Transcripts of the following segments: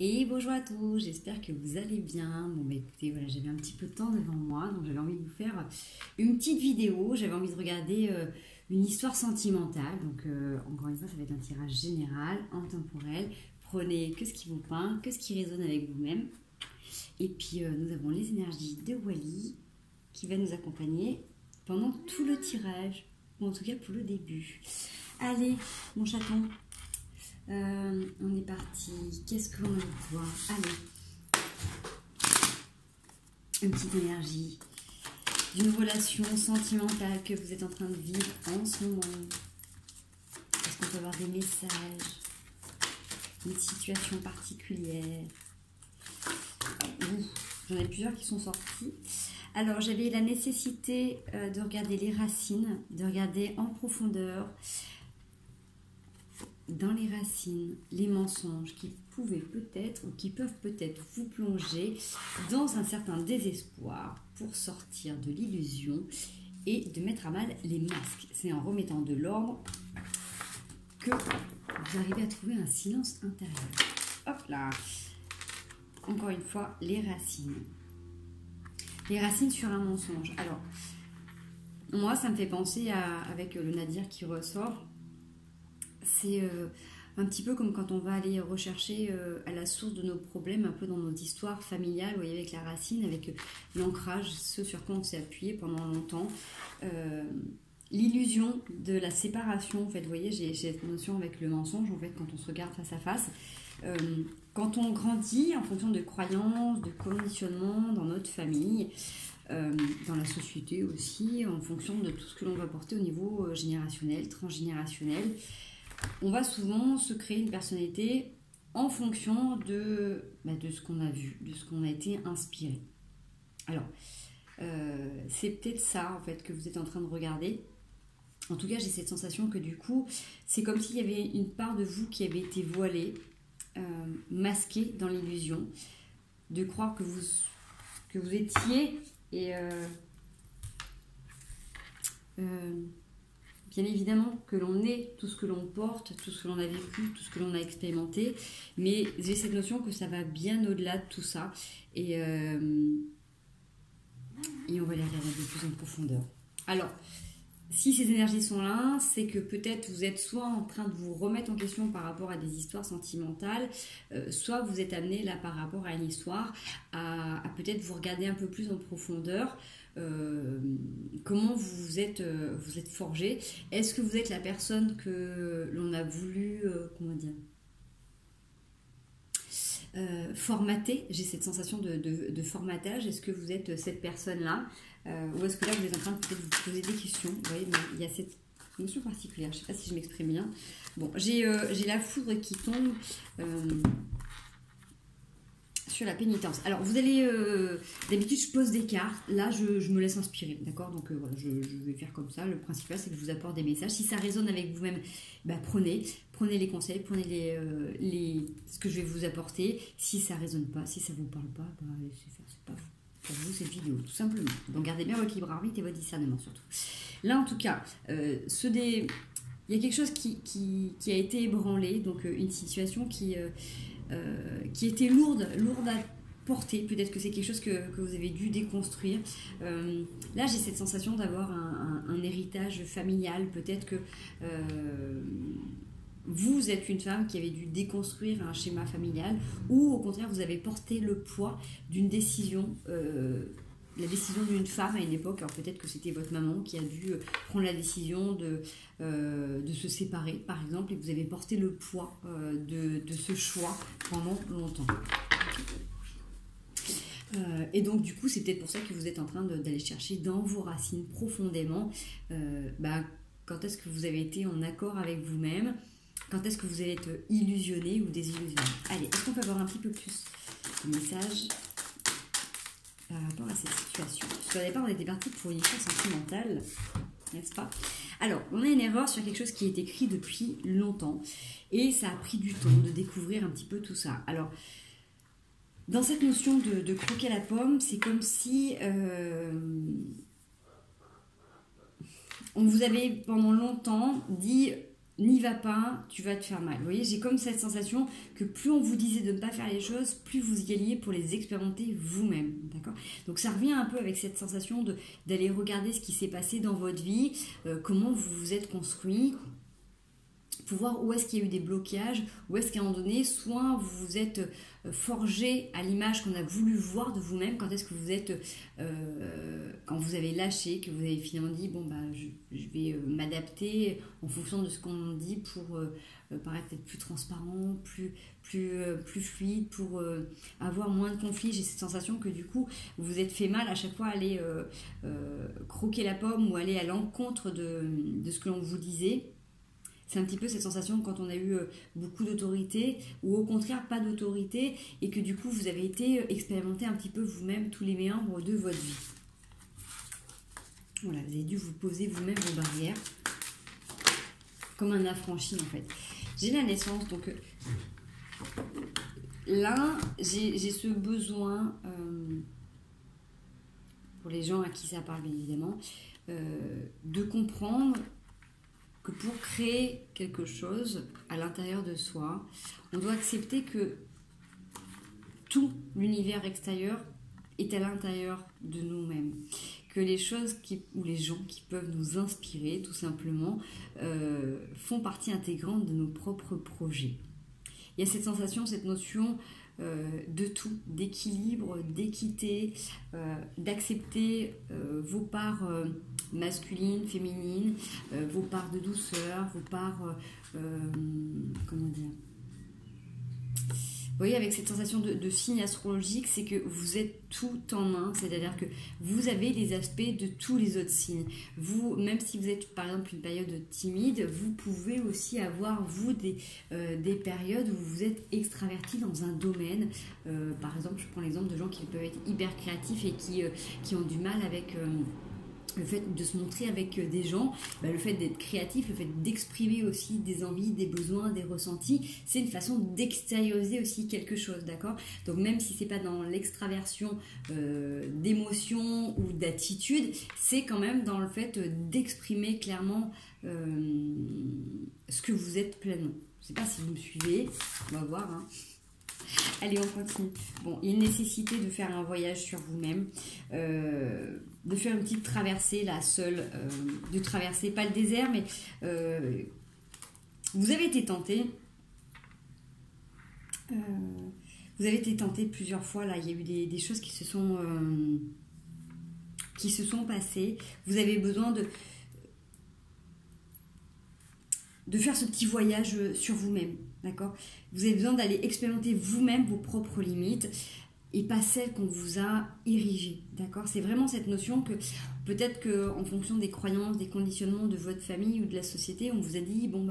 Et bonjour à tous, j'espère que vous allez bien. Bon bah écoutez, voilà, j'avais un petit peu de temps devant moi, donc j'avais envie de vous faire une petite vidéo. J'avais envie de regarder une histoire sentimentale. Donc encore une fois, ça va être un tirage général, intemporel. Prenez que ce qui vous peint, que ce qui résonne avec vous-même. Et puis nous avons les énergies de Wally qui va nous accompagner pendant tout le tirage, ou en tout cas pour le début. Allez, mon chaton. On est parti. Qu'est-ce qu'on a envie de voir? Allez. Une petite énergie d'une relation sentimentale que vous êtes en train de vivre en ce moment. Est-ce qu'on peut avoir des messages? Une situation particulière? J'en ai plusieurs qui sont sortis. Alors, j'avais la nécessité de regarder les racines, de regarder en profondeur dans les racines, les mensonges qui pouvaient peut-être ou qui peuvent peut-être vous plonger dans un certain désespoir pour sortir de l'illusion et de mettre à mal les masques. C'est en remettant de l'ordre que vous arrivez à trouver un silence intérieur. Hop là! Encore une fois, les racines. Les racines sur un mensonge. Alors, moi, ça me fait penser avec le Nadir qui ressort. C'est un petit peu comme quand on va aller rechercher à la source de nos problèmes, un peu dans notre histoire familiale, vous voyez, avec la racine, avec l'ancrage, ce sur quoi on s'est appuyé pendant longtemps. L'illusion de la séparation, en fait, vous voyez, j'ai cette notion avec le mensonge, en fait, quand on se regarde face à face. Quand on grandit en fonction de croyances, de conditionnements dans notre famille, dans la société aussi, en fonction de tout ce que l'on va porter au niveau générationnel, transgénérationnel, on va souvent se créer une personnalité en fonction de ce qu'on a vu, de ce qu'on a été inspiré. Alors, c'est peut-être ça en fait que vous êtes en train de regarder. En tout cas, j'ai cette sensation que du coup, c'est comme s'il y avait une part de vous qui avait été voilée, masquée dans l'illusion, de croire que vous étiez et bien évidemment que l'on est tout ce que l'on porte, tout ce que l'on a vécu, tout ce que l'on a expérimenté, mais j'ai cette notion que ça va bien au-delà de tout ça et on va les regarder de plus en profondeur. Alors, si ces énergies sont là, c'est que peut-être vous êtes soit en train de vous remettre en question par rapport à des histoires sentimentales, soit vous êtes amené là par rapport à une histoire à peut-être vous regarder un peu plus en profondeur. Comment vous êtes forgé. Est-ce que vous êtes la personne que l'on a voulu formater? J'ai cette sensation de formatage. Est-ce que vous êtes cette personne-là ou est-ce que là vous êtes en train de peut-être vous poser des questions? Vous voyez, il y a cette notion particulière. Je ne sais pas si je m'exprime bien. Bon, j'ai la foudre qui tombe sur la pénitence. Alors, vous allez... d'habitude, je pose des cartes. Là, je me laisse inspirer, d'accord? Donc, voilà, je vais faire comme ça. Le principal, c'est que je vous apporte des messages. Si ça résonne avec vous-même, prenez les conseils, prenez ce que je vais vous apporter. Si ça résonne pas, si ça vous parle pas, laissez faire. C'est pas pour vous cette vidéo, tout simplement. Donc, gardez bien votre libre arbitre et votre discernement, surtout. Là, en tout cas, il y a quelque chose qui a été ébranlé. Donc, une situation qui était lourde à porter. Peut-être que c'est quelque chose que vous avez dû déconstruire. Là, j'ai cette sensation d'avoir un héritage familial. Peut-être que vous êtes une femme qui avait dû déconstruire un schéma familial ou au contraire, vous avez porté le poids d'une décision, la décision d'une femme à une époque. Alors peut-être que c'était votre maman qui a dû prendre la décision de se séparer, par exemple, et vous avez porté le poids de ce choix pendant longtemps. Et donc du coup, c'est peut-être pour ça que vous êtes en train d'aller chercher dans vos racines profondément quand est-ce que vous avez été en accord avec vous-même, quand est-ce que vous allez être illusionné ou désillusionné. Allez, est-ce qu'on peut avoir un petit peu plus de messages par rapport à cette situation? Parce qu'au départ, on était parti pour une histoire sentimentale, n'est-ce pas? Alors, on a une erreur sur quelque chose qui est écrit depuis longtemps et ça a pris du temps de découvrir un petit peu tout ça. Alors, dans cette notion de croquer la pomme, c'est comme si on vous avait pendant longtemps dit n'y va pas, tu vas te faire mal. Vous voyez, j'ai comme cette sensation que plus on vous disait de ne pas faire les choses, plus vous y alliez pour les expérimenter vous-même, d'accord? Donc ça revient un peu avec cette sensation d'aller regarder ce qui s'est passé dans votre vie, comment vous vous êtes construit, pour voir où est-ce qu'il y a eu des blocages, où est-ce qu'à un moment donné, soit vous vous êtes forgé à l'image qu'on a voulu voir de vous-même, quand est-ce que vous êtes, quand vous avez lâché, que vous avez finalement dit, bon bah je vais m'adapter en fonction de ce qu'on dit pour paraître peut-être plus transparent, plus fluide, pour avoir moins de conflits. J'ai cette sensation que du coup, vous vous êtes fait mal à chaque fois à aller croquer la pomme ou aller à l'encontre de ce que l'on vous disait. C'est un petit peu cette sensation quand on a eu beaucoup d'autorité ou au contraire pas d'autorité et que du coup vous avez été expérimenter un petit peu vous-même tous les méandres de votre vie. Voilà, vous avez dû vous poser vous-même vos barrières comme un affranchi en fait. J'ai la naissance, donc là j'ai ce besoin, pour les gens à qui ça parle bien évidemment, de comprendre que pour créer quelque chose à l'intérieur de soi, on doit accepter que tout l'univers extérieur est à l'intérieur de nous-mêmes. Que les choses ou les gens qui peuvent nous inspirer, tout simplement, font partie intégrante de nos propres projets. Il y a cette sensation, cette notion de tout, d'équilibre, d'équité, d'accepter vos parts masculines, féminines, vos parts de douceur, vos parts, comment dire, vous voyez, avec cette sensation de signe astrologique, c'est que vous êtes tout en un, c'est-à-dire que vous avez les aspects de tous les autres signes. Vous, même si vous êtes par exemple une période timide, vous pouvez aussi avoir, vous, des périodes où vous êtes extraverti dans un domaine. Par exemple, je prends l'exemple de gens qui peuvent être hyper créatifs et qui ont du mal avec... le fait de se montrer avec des gens, le fait d'être créatif, le fait d'exprimer aussi des envies, des besoins, des ressentis, c'est une façon d'extérioriser aussi quelque chose, d'accord? Donc même si c'est pas dans l'extraversion d'émotion ou d'attitude, c'est quand même dans le fait d'exprimer clairement ce que vous êtes pleinement. Je sais pas si vous me suivez, on va voir, hein. Allez, on continue. Bon, il y a une nécessité de faire un voyage sur vous-même, de faire une petite traversée, là, seule, de traverser, pas le désert, mais vous avez été tenté. Vous avez été tenté plusieurs fois, là, il y a eu des choses qui se sont passées. Vous avez besoin de faire ce petit voyage sur vous-même, d'accord? Vous avez besoin d'aller expérimenter vous-même vos propres limites et pas celles qu'on vous a érigées, d'accord? C'est vraiment cette notion que peut-être qu'en fonction des croyances, des conditionnements de votre famille ou de la société, on vous a dit, bon,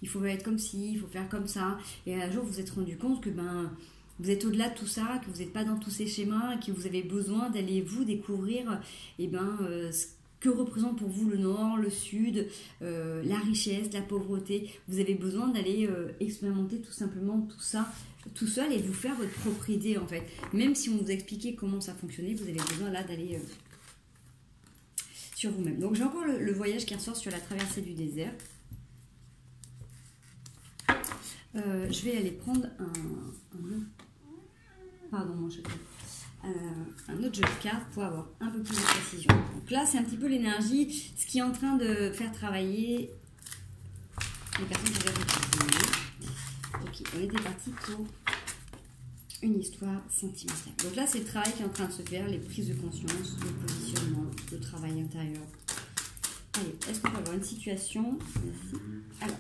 il faut être comme ci, il faut faire comme ça, et un jour vous vous êtes rendu compte que vous êtes au-delà de tout ça, que vous n'êtes pas dans tous ces schémas, que vous avez besoin d'aller vous découvrir ce que représente pour vous le nord, le sud, la richesse, la pauvreté. Vous avez besoin d'aller expérimenter tout simplement tout ça tout seul et vous faire votre propre idée en fait. Même si on vous expliquait comment ça fonctionnait, vous avez besoin là d'aller sur vous-même. Donc j'ai encore le voyage qui ressort sur la traversée du désert. Je vais aller prendre un autre jeu de cartes pour avoir un peu plus de précision. Donc là, c'est un petit peu l'énergie, ce qui est en train de faire travailler les personnes qui regardent le vidéo. Ok, on était parti pour une histoire sentimentale. Donc là, c'est le travail qui est en train de se faire, les prises de conscience, le positionnement, le travail intérieur. Allez, est-ce qu'on peut avoir une situation? Alors,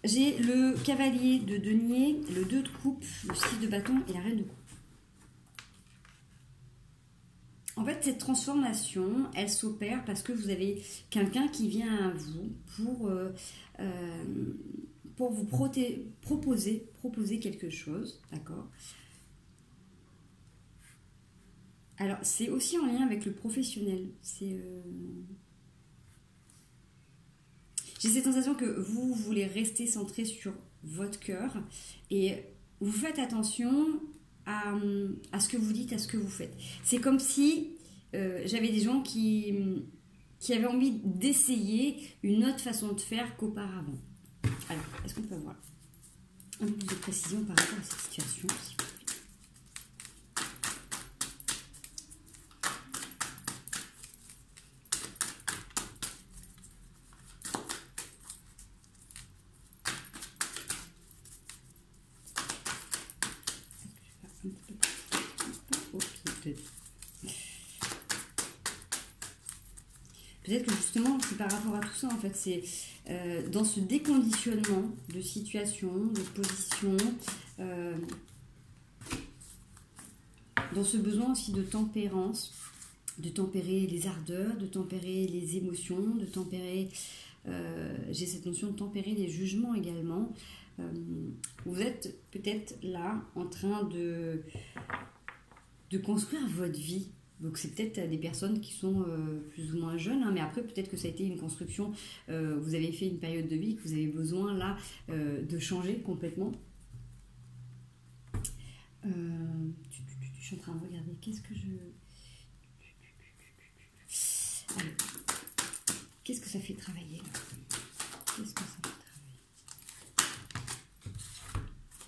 j'ai le cavalier de denier, le 2 de coupe, le 6 de bâton et la reine de coupe. En fait, cette transformation, elle s'opère parce que vous avez quelqu'un qui vient à vous pour vous proposer quelque chose, d'accord? Alors, c'est aussi en lien avec le professionnel. J'ai cette sensation que vous voulez rester centré sur votre cœur et vous faites attention à ce que vous dites, à ce que vous faites. C'est comme si j'avais des gens qui qui avait envie d'essayer une autre façon de faire qu'auparavant. Alors, est-ce qu'on peut avoir un peu plus de précision par rapport à cette situation ? Peut-être que justement, c'est par rapport à tout ça, en fait, c'est dans ce déconditionnement de situation, de position, dans ce besoin aussi de tempérance, de tempérer les ardeurs, de tempérer les émotions, de tempérer, j'ai cette notion de tempérer les jugements également. Vous êtes peut-être là en train de construire votre vie. Donc c'est peut-être des personnes qui sont plus ou moins jeunes, hein, mais après peut-être que ça a été une construction, vous avez fait une période de vie que vous avez besoin là de changer complètement. Je suis en train de regarder, qu'est-ce que je... Allez. Qu'est-ce que ça fait travailler là ? Qu'est-ce que ça fait travailler ?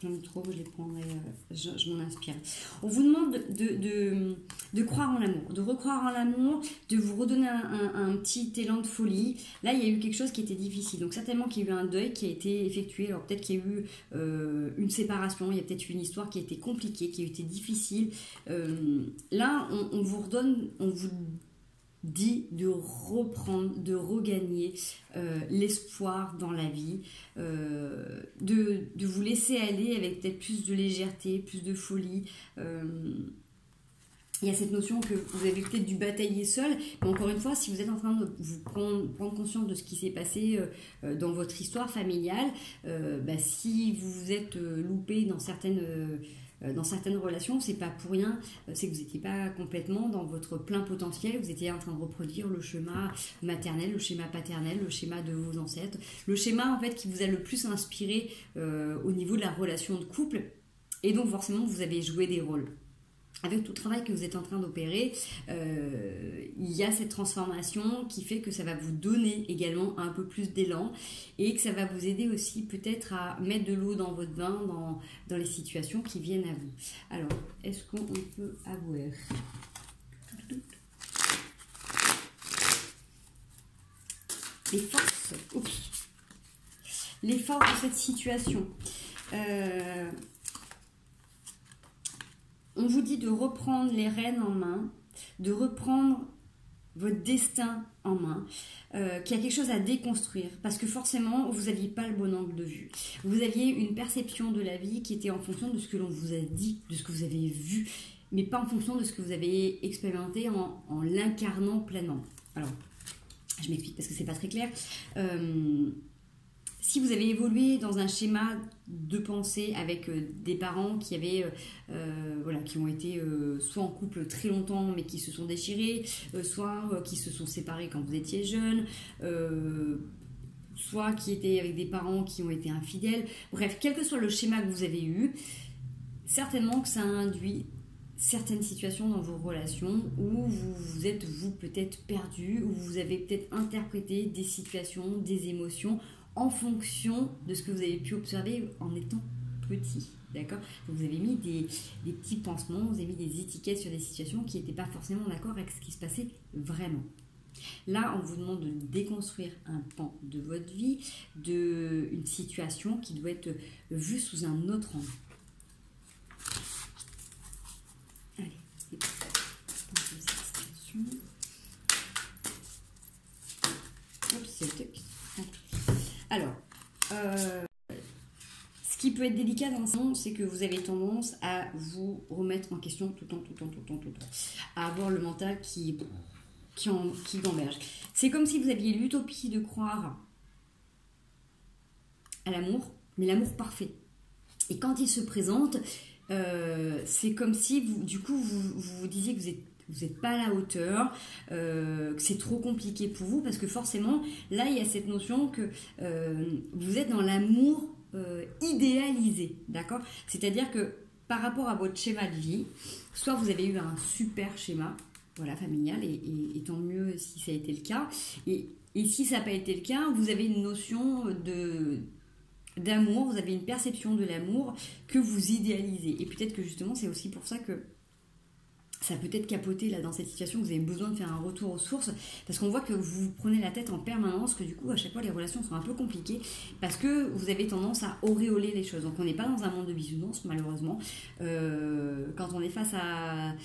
J'en ai trop, je les prendrai, je m'en inspire. On vous demande de croire en l'amour, de recroire en l'amour, de vous redonner un petit élan de folie. Là, il y a eu quelque chose qui était difficile. Donc certainement qu'il y a eu un deuil qui a été effectué. Alors peut-être qu'il y a eu une séparation, il y a peut-être eu une histoire qui a été compliquée, qui a été difficile. Là, on vous redonne, on vous dit de reprendre, de regagner l'espoir dans la vie, de vous laisser aller avec peut-être plus de légèreté, plus de folie. Il y a cette notion que vous avez peut-être dû batailler seul, mais encore une fois, si vous êtes en train de vous prendre conscience de ce qui s'est passé dans votre histoire familiale, si vous vous êtes loupé dans certaines relations, c'est pas pour rien, c'est que vous n'étiez pas complètement dans votre plein potentiel, vous étiez en train de reproduire le schéma maternel, le schéma paternel, le schéma de vos ancêtres, le schéma en fait qui vous a le plus inspiré au niveau de la relation de couple, et donc forcément vous avez joué des rôles. Avec tout le travail que vous êtes en train d'opérer, il y a cette transformation qui fait que ça va vous donner également un peu plus d'élan et que ça va vous aider aussi peut-être à mettre de l'eau dans votre vin dans les situations qui viennent à vous. Alors, est-ce qu'on peut avoir les forces, les forces de cette situation? On vous dit de reprendre les rênes en main, de reprendre votre destin en main, qu'il y a quelque chose à déconstruire, parce que forcément, vous n'aviez pas le bon angle de vue. Vous aviez une perception de la vie qui était en fonction de ce que l'on vous a dit, de ce que vous avez vu, mais pas en fonction de ce que vous avez expérimenté en l'incarnant pleinement. Alors, je m'explique parce que c'est pas très clair. Si vous avez évolué dans un schéma de pensée avec des parents qui avaient, qui ont été soit en couple très longtemps mais qui se sont déchirés, soit qui se sont séparés quand vous étiez jeune, soit qui étaient avec des parents qui ont été infidèles. Bref, quel que soit le schéma que vous avez eu, certainement que ça a induit certaines situations dans vos relations où vous êtes peut-être perdu, où vous avez peut-être interprété des situations, des émotions en fonction de ce que vous avez pu observer en étant petit, d'accord ? Donc vous avez mis des petits pansements, vous avez mis des étiquettes sur des situations qui n'étaient pas forcément d'accord avec ce qui se passait vraiment. Là, on vous demande de déconstruire un pan de votre vie, une situation qui doit être vue sous un autre angle. Allez, c'est parti. Alors, ce qui peut être délicat dans ce monde, c'est que vous avez tendance à vous remettre en question tout le temps, à avoir le mental qui gamberge. C'est comme si vous aviez l'utopie de croire à l'amour, mais l'amour parfait. Et quand il se présente, c'est comme si vous vous disiez que vous n'êtes pas à la hauteur, que c'est trop compliqué pour vous, parce que forcément, là, il y a cette notion que vous êtes dans l'amour idéalisé, d'accord ? C'est-à-dire que par rapport à votre schéma de vie, soit vous avez eu un super schéma, voilà, familiale, et tant mieux si ça a été le cas. Et si ça n'a pas été le cas, vous avez une notion d'amour, vous avez une perception de l'amour que vous idéalisez. Et peut-être que justement, c'est aussi pour ça que ça peut être capoté là dans cette situation, que vous avez besoin de faire un retour aux sources, parce qu'on voit que vous vous prenez la tête en permanence, que du coup à chaque fois les relations sont un peu compliquées, parce que vous avez tendance à auréoler les choses. Donc on n'est pas dans un monde de bisounours malheureusement. Quand on est face à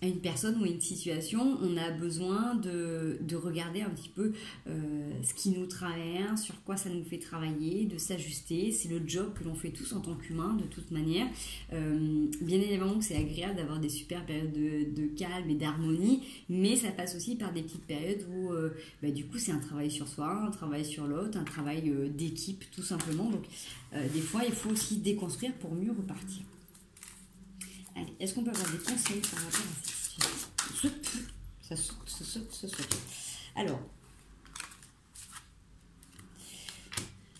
une personne ou une situation, on a besoin de regarder un petit peu ce qui nous traverse, sur quoi ça nous fait travailler, de s'ajuster. C'est le job que l'on fait tous en tant qu'humains de toute manière. Bien évidemment que c'est agréable d'avoir des super périodes de calme et d'harmonie, mais ça passe aussi par des petites périodes où du coup c'est un travail sur soi, un travail sur l'autre, un travail d'équipe tout simplement. Donc des fois il faut aussi déconstruire pour mieux repartir. Allez, est-ce qu'on peut avoir des conseils par rapport à cette situation? Ça saute. Alors,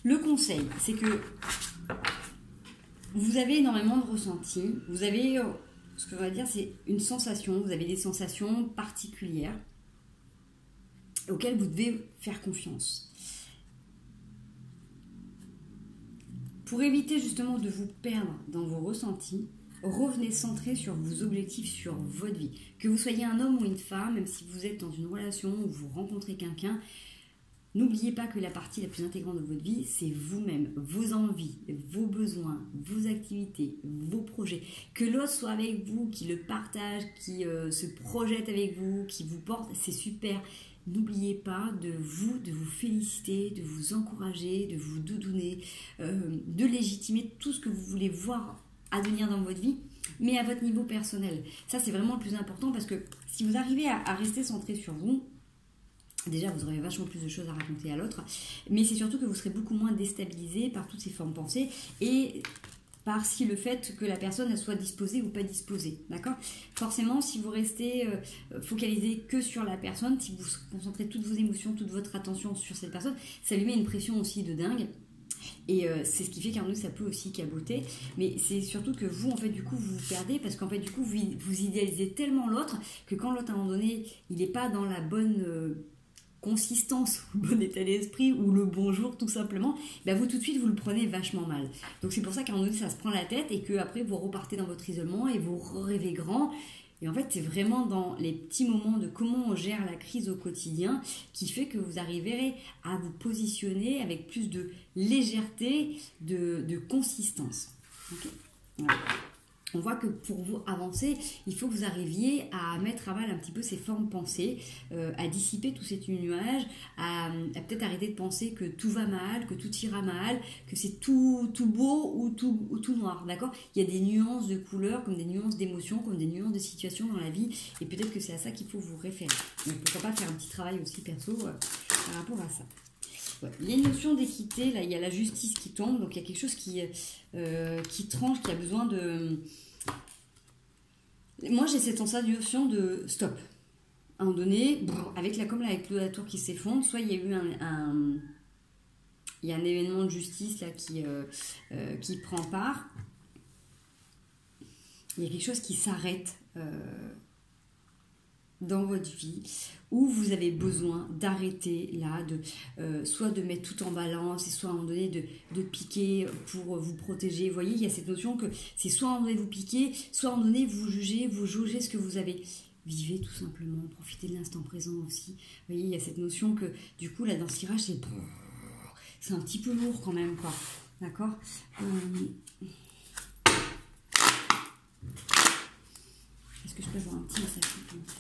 le conseil, c'est que vous avez énormément de ressentis. Vous avez, ce que je vais dire, c'est une sensation. Vous avez des sensations particulières auxquelles vous devez faire confiance. Pour éviter justement de vous perdre dans vos ressentis, revenez centré sur vos objectifs, sur votre vie. Que vous soyez un homme ou une femme, même si vous êtes dans une relation où vous rencontrez quelqu'un, n'oubliez pas que la partie la plus intégrante de votre vie, c'est vous-même, vos envies, vos besoins, vos activités, vos projets. Que l'autre soit avec vous, qui le partage, qui se projette avec vous, qui vous porte, c'est super. N'oubliez pas de vous féliciter, de vous encourager, de vous doudouner, de légitimer tout ce que vous voulez voir advenir dans votre vie, mais à votre niveau personnel. Ça, c'est vraiment le plus important, parce que si vous arrivez à rester centré sur vous, déjà, vous aurez vachement plus de choses à raconter à l'autre, mais c'est surtout que vous serez beaucoup moins déstabilisé par toutes ces formes pensées et par si le fait que la personne elle soit disposée ou pas disposée, d'accord? Forcément, si vous restez focalisé que sur la personne, si vous concentrez toutes vos émotions, toute votre attention sur cette personne, ça lui met une pression aussi de dingue. Et c'est ce qui fait qu'à un moment ça peut aussi caboter, mais c'est surtout que vous en fait du coup vous vous perdez, parce qu'en fait du coup vous idéalisez tellement l'autre que quand l'autre à un moment donné il n'est pas dans la bonne consistance, le bon état d'esprit ou le bonjour tout simplement, vous tout de suite vous le prenez vachement mal. Donc c'est pour ça qu'à un moment donné ça se prend la tête et que après vous repartez dans votre isolement et vous rêvez grand. Et en fait, c'est vraiment dans les petits moments de comment on gère la crise au quotidien qui fait que vous arriverez à vous positionner avec plus de légèreté, de consistance. Okay, voilà. On voit que pour vous avancer, il faut que vous arriviez à mettre à mal un petit peu ces formes pensées, à dissiper tous ces nuages, à peut-être arrêter de penser que tout va mal, que tout ira mal, que c'est tout beau ou tout noir, d'accord? Il y a des nuances de couleurs, comme des nuances d'émotions, comme des nuances de situations dans la vie, et peut-être que c'est à ça qu'il faut vous référer. Donc pourquoi pas faire un petit travail aussi perso par rapport à ça. Ouais. Il y a une notion d'équité, là il y a la justice qui tombe, donc il y a quelque chose qui tranche, qui a besoin de... Moi j'ai cette sensation de stop. À un moment donné, avec avec l'eau de la tour qui s'effondre, soit il y a eu il y a un événement de justice là qui prend part, il y a quelque chose qui s'arrête dans votre vie, où vous avez besoin d'arrêter là, soit de mettre tout en balance, et soit à un moment donné de piquer pour vous protéger. Vous voyez, il y a cette notion que c'est soit à un moment donné vous piquez, soit à un moment donné vous jaugez ce que vous avez. Vivez tout simplement, profitez de l'instant présent aussi. Vous voyez, il y a cette notion que du coup là dans ce tirage c'est un petit peu lourd quand même, quoi. D'accord? Est-ce que je peux avoir un petit message?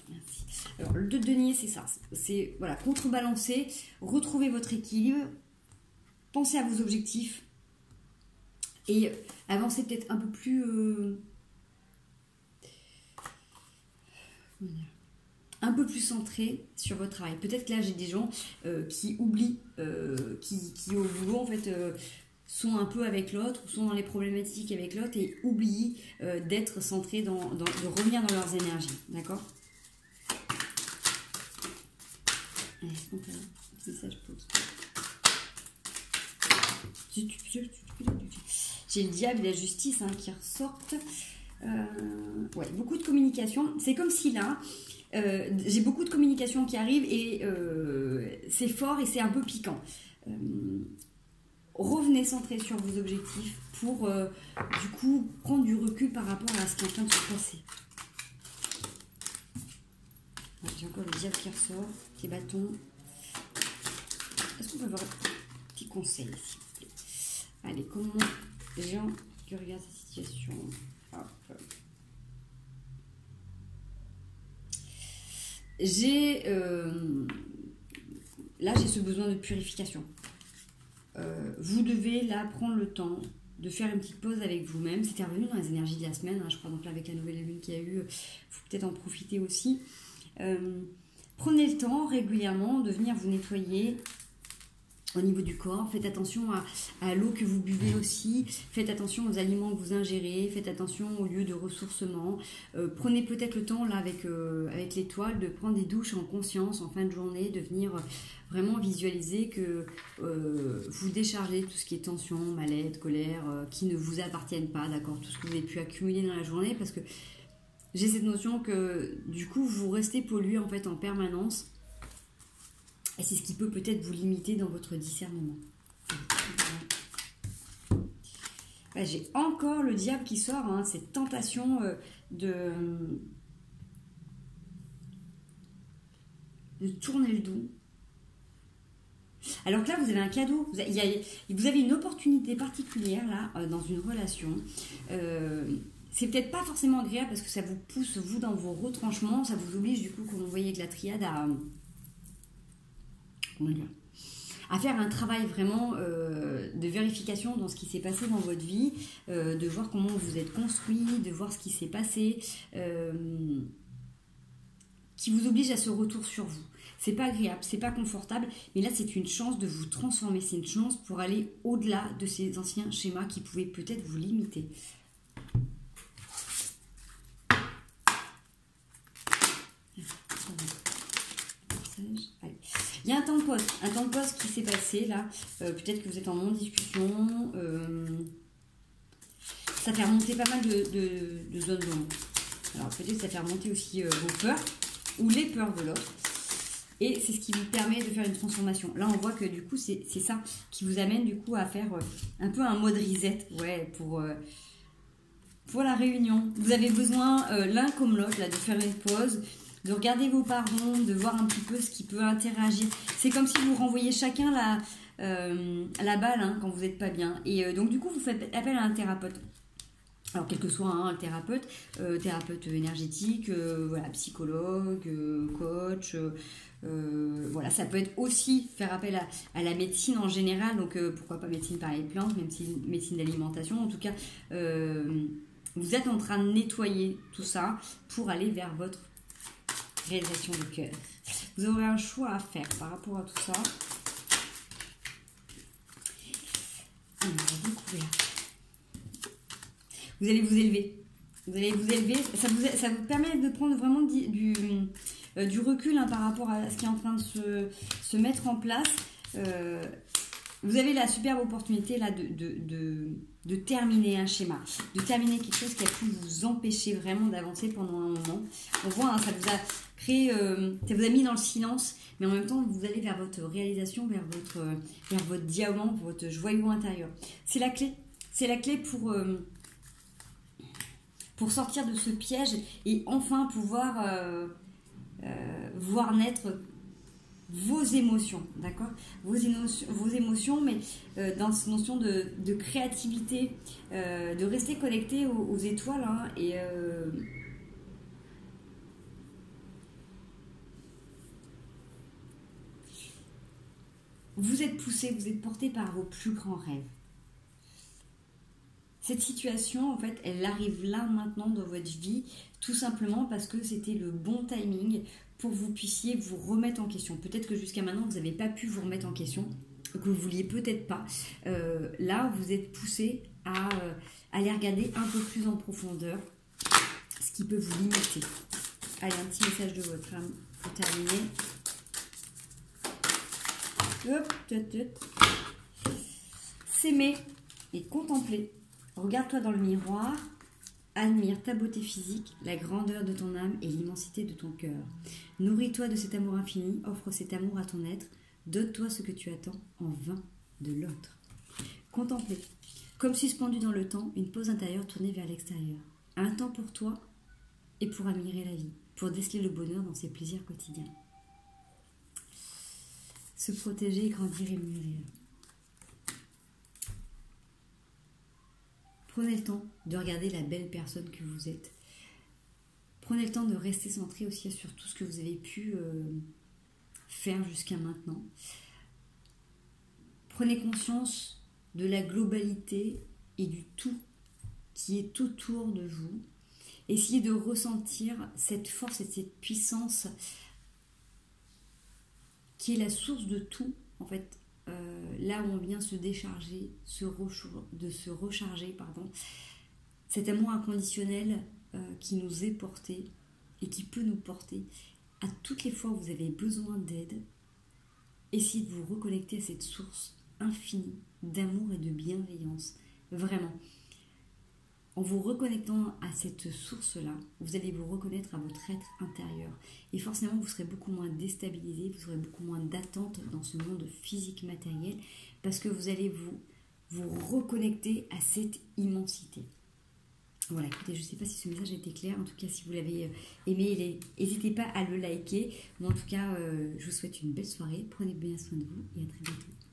Merci. Alors, le 2 de denier, c'est ça. C'est, voilà, contrebalancer, retrouver votre équilibre, pensez à vos objectifs et avancer peut-être un peu plus... un peu plus centré sur votre travail. Peut-être que là, j'ai des gens qui oublient, qui au boulot, en fait... sont un peu avec l'autre, ou sont dans les problématiques avec l'autre et oublient d'être centrés, de revenir dans leurs énergies. D'accord? Est-ce qu'on peut... C'est ça, je pose. J'ai le diable et la justice qui ressortent. Ouais, beaucoup de communication. C'est comme si là, j'ai beaucoup de communication qui arrive et c'est fort et c'est un peu piquant. Revenez centré sur vos objectifs pour du coup prendre du recul par rapport à ce qui est en train de se passer. J'ai encore le diable qui ressort, petit bâton. Est-ce qu'on peut avoir un petit conseil, s'il vous plaît? Allez, comment les gens qui regardent cette situation? Hop. Là, j'ai ce besoin de purification. Vous devez là prendre le temps de faire une petite pause avec vous-même. C'était revenu dans les énergies de la semaine, hein, je crois, donc là avec la nouvelle lune qu'il y a eu, il faut peut-être en profiter aussi. Prenez le temps régulièrement de venir vous nettoyer au niveau du corps. Faites attention à l'eau que vous buvez aussi. Faites attention aux aliments que vous ingérez. Faites attention aux lieux de ressourcement. Prenez peut-être le temps là avec l'étoile de prendre des douches en conscience en fin de journée, de venir vraiment visualiser que vous déchargez tout ce qui est tension, mal-être, colère, qui ne vous appartiennent pas, d'accord, tout ce que vous avez pu accumuler dans la journée, parce que j'ai cette notion que du coup vous restez pollué en fait en permanence. Et c'est ce qui peut peut-être vous limiter dans votre discernement. Là, j'ai encore le diable qui sort, hein, cette tentation de tourner le dos. Alors que là, vous avez un cadeau, vous avez une opportunité particulière là, dans une relation. C'est peut-être pas forcément agréable parce que ça vous pousse, vous, dans vos retranchements. Ça vous oblige, du coup, comme vous voyez avec la triade, à faire un travail vraiment de vérification dans ce qui s'est passé dans votre vie, de voir comment vous êtes construit, de voir ce qui s'est passé, qui vous oblige à ce retour sur vous. C'est pas agréable, c'est pas confortable, mais là c'est une chance de vous transformer, c'est une chance pour aller au-delà de ces anciens schémas qui pouvaient peut-être vous limiter. Il y a un temps de pause qui s'est passé là. Peut-être que vous êtes en non-discussion. Ça fait remonter pas mal de zones d'ombre. Alors peut-être que ça fait remonter aussi vos peurs ou les peurs de l'autre. Et c'est ce qui vous permet de faire une transformation. Là, on voit que du coup, c'est ça qui vous amène du coup à faire un peu un mode reset, ouais, pour la réunion. Vous avez besoin l'un comme l'autre là de faire une pause, de regarder vos pardons, de voir un petit peu ce qui peut interagir. C'est comme si vous renvoyiez chacun la balle hein, quand vous n'êtes pas bien. Et donc du coup, vous faites appel à un thérapeute. Alors, quel que soit un thérapeute, thérapeute énergétique, voilà, psychologue, coach, voilà, ça peut être aussi faire appel à la médecine en général, donc pourquoi pas médecine par les plantes, même si médecine d'alimentation, en tout cas, vous êtes en train de nettoyer tout ça pour aller vers votre réalisation de cœur. Vous aurez un choix à faire par rapport à tout ça. On va découvrir. Vous allez vous élever. Vous allez vous élever. Ça vous permet de prendre vraiment du recul hein, par rapport à ce qui est en train de se mettre en place. Vous avez la superbe opportunité là de terminer un schéma, de terminer quelque chose qui a pu vous empêcher vraiment d'avancer pendant un moment. On voit, hein, ça vous a créé, ça vous a mis dans le silence, mais en même temps, vous allez vers votre réalisation, vers votre diamant, votre joyau intérieur. C'est la clé. C'est la clé pour sortir de ce piège et enfin pouvoir voir naître vos émotions, d'accord, vos émotions, mais dans cette notion de créativité, de rester connecté aux étoiles, hein, et vous êtes poussé, vous êtes porté par vos plus grands rêves. Cette situation, en fait, elle arrive là maintenant dans votre vie, tout simplement parce que c'était le bon timing pour que vous puissiez vous remettre en question. Peut-être que jusqu'à maintenant, vous n'avez pas pu vous remettre en question, que vous ne vouliez peut-être pas. Là, vous êtes poussé à aller regarder un peu plus en profondeur ce qui peut vous limiter. Allez, un petit message de votre âme pour terminer. S'aimer et contempler. Regarde-toi dans le miroir Admire ta beauté physique, la grandeur de ton âme et l'immensité de ton cœur. Nourris-toi de cet amour infini, offre cet amour à ton être, donne-toi ce que tu attends en vain de l'autre. Contempler. Comme suspendu dans le temps, une pause intérieure tournée vers l'extérieur. Un temps pour toi et pour admirer la vie, pour déceler le bonheur dans ses plaisirs quotidiens. Se protéger, grandir et mûrir. Prenez le temps de regarder la belle personne que vous êtes. Prenez le temps de rester centré aussi sur tout ce que vous avez pu faire jusqu'à maintenant. Prenez conscience de la globalité et du tout qui est autour de vous. Essayez de ressentir cette force et cette puissance qui est la source de tout, en fait. Là où on vient se décharger, de se recharger, cet amour inconditionnel qui nous est porté et qui peut nous porter à toutes les fois où vous avez besoin d'aide. Essayez de vous reconnecter à cette source infinie d'amour et de bienveillance. Vraiment. En vous reconnectant à cette source-là, vous allez vous reconnaître à votre être intérieur. Et forcément, vous serez beaucoup moins déstabilisé, vous aurez beaucoup moins d'attentes dans ce monde physique matériel, parce que vous allez vous reconnecter à cette immensité. Voilà, écoutez, je ne sais pas si ce message a été clair. En tout cas, si vous l'avez aimé, n'hésitez pas à le liker. Mais en tout cas, je vous souhaite une belle soirée. Prenez bien soin de vous et à très bientôt.